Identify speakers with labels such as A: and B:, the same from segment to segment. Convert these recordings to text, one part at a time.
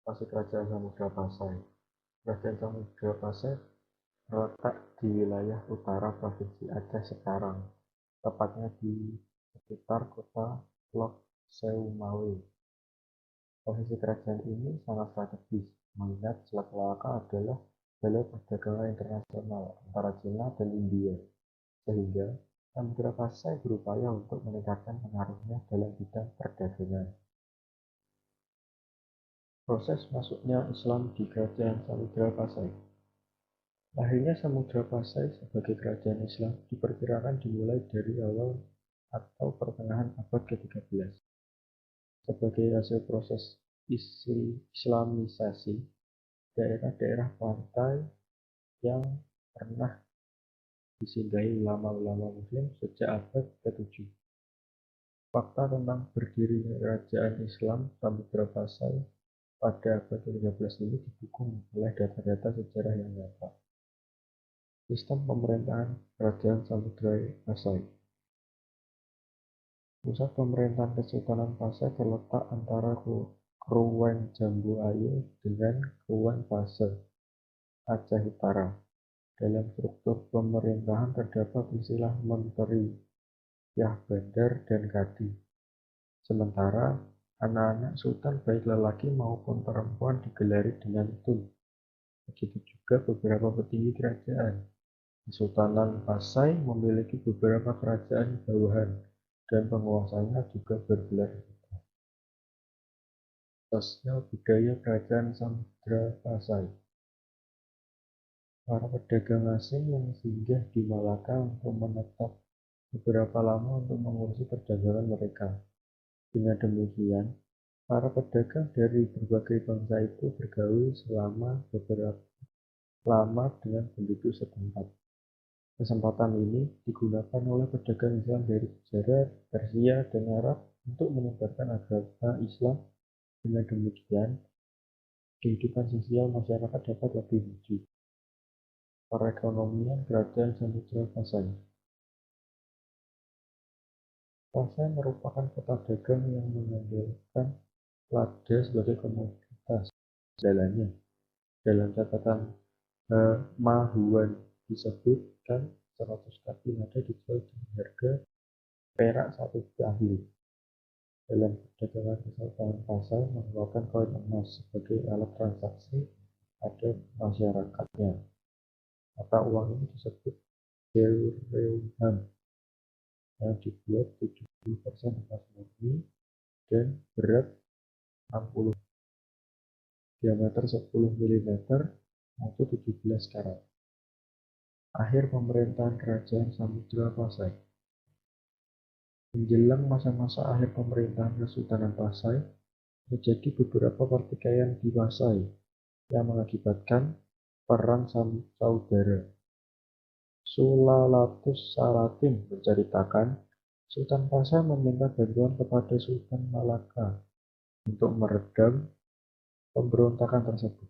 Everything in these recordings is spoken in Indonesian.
A: Lokasi Kerajaan Samudra Pasai. Kerajaan Samudra Pasai terletak di wilayah utara Provinsi Aceh sekarang, tepatnya di sekitar kota Lok Seumawe. Posisi kerajaan ini sangat strategis, mengingat Selat Malaka adalah jalur perdagangan internasional antara Cina dan India, sehingga Samudra Pasai berupaya untuk meningkatkan pengaruhnya dalam bidang perdagangan. Proses masuknya Islam di Kerajaan Samudra Pasai. Lahirnya Samudra Pasai sebagai kerajaan Islam diperkirakan dimulai dari awal atau pertengahan abad ke-13. Sebagai hasil proses Islamisasi, daerah-daerah pantai yang pernah disinggahi ulama-ulama Muslim sejak abad ke-7. Fakta tentang berdirinya kerajaan Islam Samudra Pasai pada abad ke-13 ini didukung oleh data-data sejarah yang nyata. Sistem pemerintahan Kerajaan Samudra Pasai. Pusat pemerintahan Kesultanan Pasai terletak antara Krueng Jambu Ayu dengan Krueng Pasai, Aceh Utara. Dalam struktur pemerintahan terdapat istilah menteri, Yah Bandar, dan Kadi. Sementara anak-anak sultan baik lelaki maupun perempuan digelari dengan Tun. Begitu juga beberapa petinggi kerajaan. Kesultanan Pasai memiliki beberapa kerajaan bawahan dan penguasanya juga bergelar sultan. Sosial budaya Kerajaan Samudra Pasai. Para pedagang asing yang singgah di Malaka untuk menetap beberapa lama untuk mengurusi perdagangan mereka. Dengan demikian, para pedagang dari berbagai bangsa itu bergaul selama beberapa lama dengan penduduk setempat. Kesempatan ini digunakan oleh pedagang Islam dari Gujarat, Persia, dan Arab untuk menyebarkan agama Islam. Dengan demikian, kehidupan sosial masyarakat dapat lebih maju. Perekonomian Kerajaan Samudra Pasai. Pasai merupakan kota dagang yang mengandalkan lada sebagai komoditas andalannya. Dalam catatan Mahuan disebutkan 100 kaki lada dijual dengan harga perak 1 tahil. Dalam perdagangan Kesultanan Pasai mengeluarkan koin emas sebagai alat transaksi pada masyarakatnya. Mata uang ini disebut Dirham yang dibuat 70% emas murni dan berat 60, diameter 10 mm, mutu 17 karat. Akhir pemerintahan Kerajaan Samudra Pasai. Menjelang masa-masa akhir pemerintahan Kesultanan Pasai, terjadi beberapa pertikaian di Pasai yang mengakibatkan perang saudara. Sulalatus Salatin menceritakan, Sultan Pasai meminta bantuan kepada Sultan Malaka untuk meredam pemberontakan tersebut.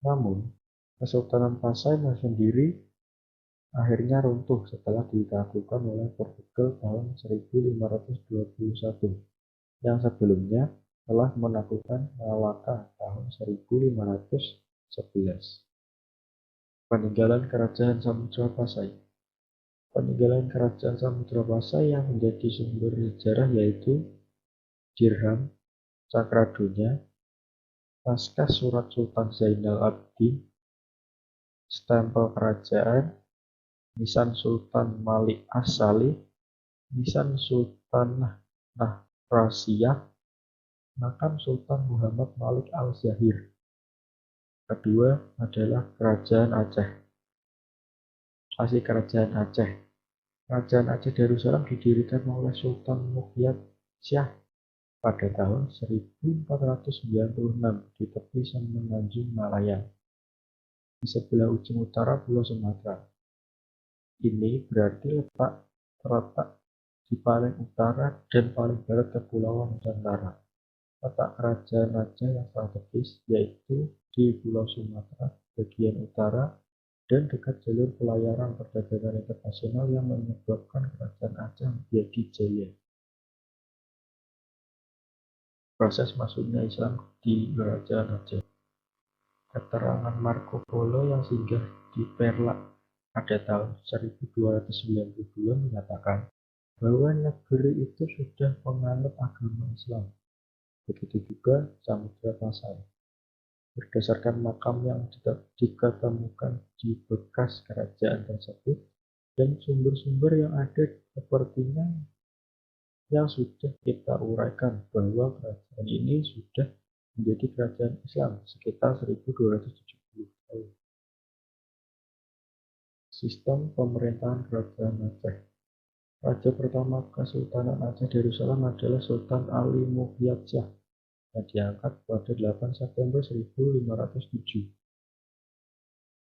A: Namun, Kesultanan Pasai sendiri akhirnya runtuh setelah ditaklukkan oleh Portugal tahun 1521, yang sebelumnya telah menaklukkan Malaka tahun 1511. Peninggalan Kerajaan Samudra Pasai. Peninggalan Kerajaan Samudra Pasai yang menjadi sumber sejarah yaitu Dirham, Cakradonya, naskah surat Sultan Zainal Abidin, stempel kerajaan, nisan Sultan Malik As-Salih, nisan Sultan Nahrasiyah, makam Sultan Muhammad Malik Al-Zahir. Kedua adalah Kerajaan Aceh. Lokasi Kerajaan Aceh. Kerajaan Aceh Darussalam didirikan oleh Sultan Muhyad Syah pada tahun 1496 di tepi Semenanjung Malaya, di sebelah ujung utara Pulau Sumatera. Ini berarti terletak di paling utara dan paling barat Kepulauan Nusantara. Letak kerajaan Aceh yang strategis yaitu di Pulau Sumatera bagian utara dan dekat jalur pelayaran perdagangan internasional yang menyebabkan kerajaan Aceh menjadi jaya. Proses masuknya Islam di Kerajaan Aceh. Keterangan Marco Polo yang singgah di Perlak pada tahun 1292 menyatakan bahwa negeri itu sudah menganut agama Islam. Begitu juga Samudra Pasai. Berdasarkan makam yang diketemukan di bekas kerajaan tersebut dan sumber-sumber yang ada, sepertinya yang sudah kita uraikan bahwa kerajaan ini sudah menjadi kerajaan Islam sekitar 1270 tahun. Sistem pemerintahan kerajaan Aceh. Raja pertama Kesultanan Aceh Darussalam adalah Sultan Ali Muhyad Shah yang diangkat pada 8 September 1507.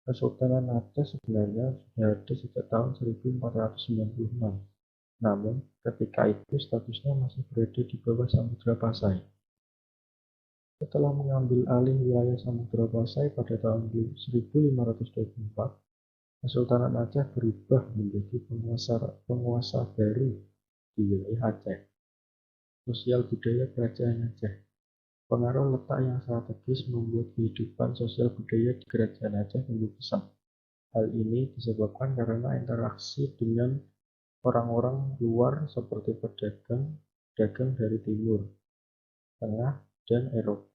A: Kesultanan Aceh sebenarnya sudah ada sejak tahun 1496. Namun, ketika itu statusnya masih berada di bawah Samudra Pasai. Setelah mengambil alih wilayah Samudra Pasai pada tahun 1524, Kesultanan Aceh berubah menjadi penguasa baru di wilayah Aceh. Sosial budaya Kerajaan Aceh. Pengaruh letak yang strategis membuat kehidupan sosial budaya di Kerajaan Aceh tumbuh pesat. Hal ini disebabkan karena interaksi dengan orang-orang luar seperti pedagang dari timur, tengah, dan Eropa.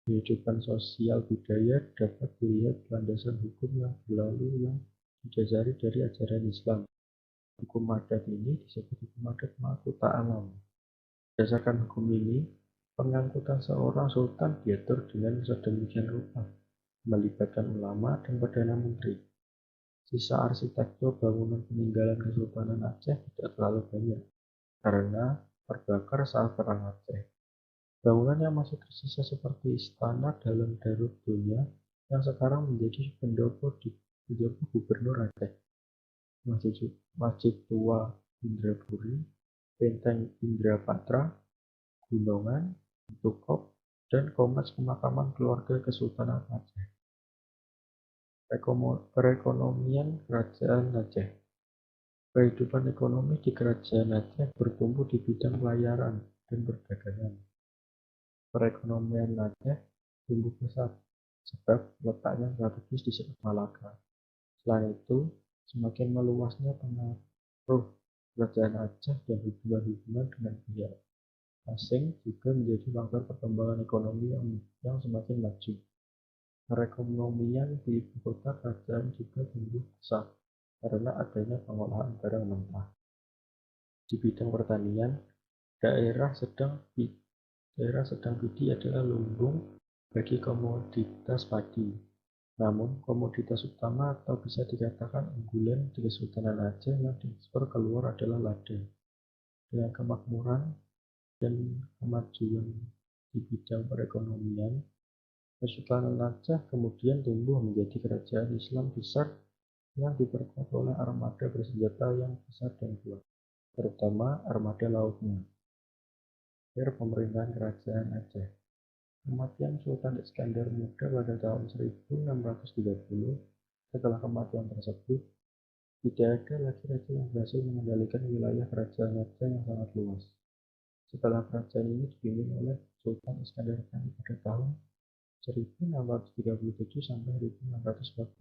A: Kehidupan sosial budaya dapat dilihat landasan hukum yang berlalu yang didasari dari ajaran Islam. Hukum adat ini disebut hukum adat mahkota alam. Berdasarkan hukum ini, pengangkutan seorang sultan diatur dengan sedemikian rupa, melibatkan ulama dan perdana menteri. Sisa arsitektur bangunan peninggalan Kesultanan Aceh tidak terlalu banyak, karena terbakar saat Perang Aceh. Bangunan yang masih tersisa seperti Istana Dalam Darut Donya yang sekarang menjadi pendopo Gubernur Aceh, Masjid Tua Indrapuri, Benteng Indrapatra, Gunungan, Tukop, dan Kompleks Pemakaman Keluarga Kesultanan Aceh. Perekonomian Kerajaan Aceh. Kehidupan ekonomi di Kerajaan Aceh bertumbuh di bidang pelayaran dan perdagangan. Perekonomian Aceh tumbuh pesat sebab letaknya strategis di Selat Malaka. Selain itu, semakin meluasnya pengaruh Kerajaan Aceh dan hubungan-hubungan dengan pihak asing juga menjadi faktor perkembangan ekonomi yang semakin maju. Perekonomian di ibu kota kerajaan juga tumbuh pesat karena adanya pengolahan barang mentah. Di bidang pertanian, daerah sedang pidi adalah lumbung bagi komoditas padi. Namun, komoditas utama atau bisa dikatakan unggulan di Kesultanan Aceh yang diekspor keluar adalah lada. Dengan kemakmuran dan kemajuan di bidang perekonomian, Kesultanan Aceh kemudian tumbuh menjadi kerajaan Islam besar yang diperkuat oleh armada bersenjata yang besar dan kuat, terutama armada lautnya. Akhir pemerintahan Kerajaan Aceh. Kematian Sultan Iskandar Muda pada tahun 1630. Setelah kematian tersebut, tidak ada lagi raja yang berhasil mengendalikan wilayah Kerajaan Aceh yang sangat luas. Setelah kerajaan ini dipimpin oleh Sultan Iskandar Thani pada tahun 1637 sampai 1641.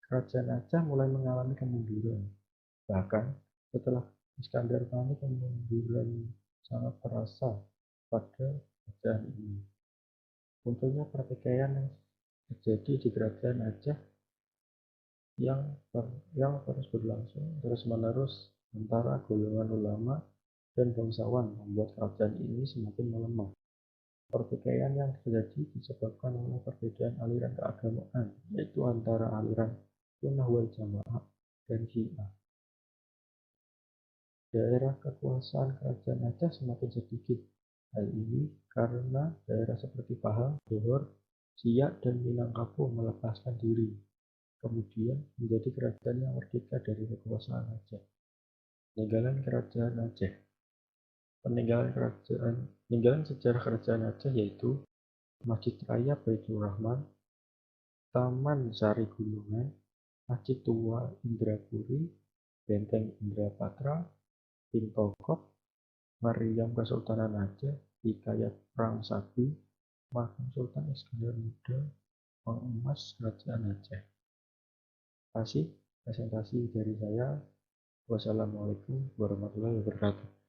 A: Kerajaan Aceh mulai mengalami kemunduran. Bahkan setelah Iskandar Thani, kemunduran sangat terasa pada kerajaan ini. Munculnya pertikaian yang terjadi di Kerajaan Aceh yang terus berlangsung terus-menerus antara golongan ulama dan bangsawan membuat kerajaan ini semakin melemah. Pertikaian yang terjadi disebabkan oleh perbedaan aliran keagamaan, yaitu antara aliran Sunnah wal Jamaah dan Syiah. Daerah kekuasaan Kerajaan Aceh semakin sedikit. Hal ini karena daerah seperti Pahang, Johor, Siak, dan Minangkabau melepaskan diri, kemudian menjadi kerajaan yang merdeka dari kekuasaan Aceh. Peninggalan Kerajaan Aceh. Peninggalan sejarah Kerajaan Aceh yaitu Masjid Raya Baitur Rahman, Taman Sari Gunungan, Masjid Tua Indrapuri, Benteng Indrapatra, Pintokop, Meriam Kesultanan Aceh, Hikayat Perang Sabi, Makam Sultan Iskandar Muda, Mengemas Kerajaan Aceh. Terima kasih presentasi dari saya. Wassalamualaikum warahmatullahi wabarakatuh.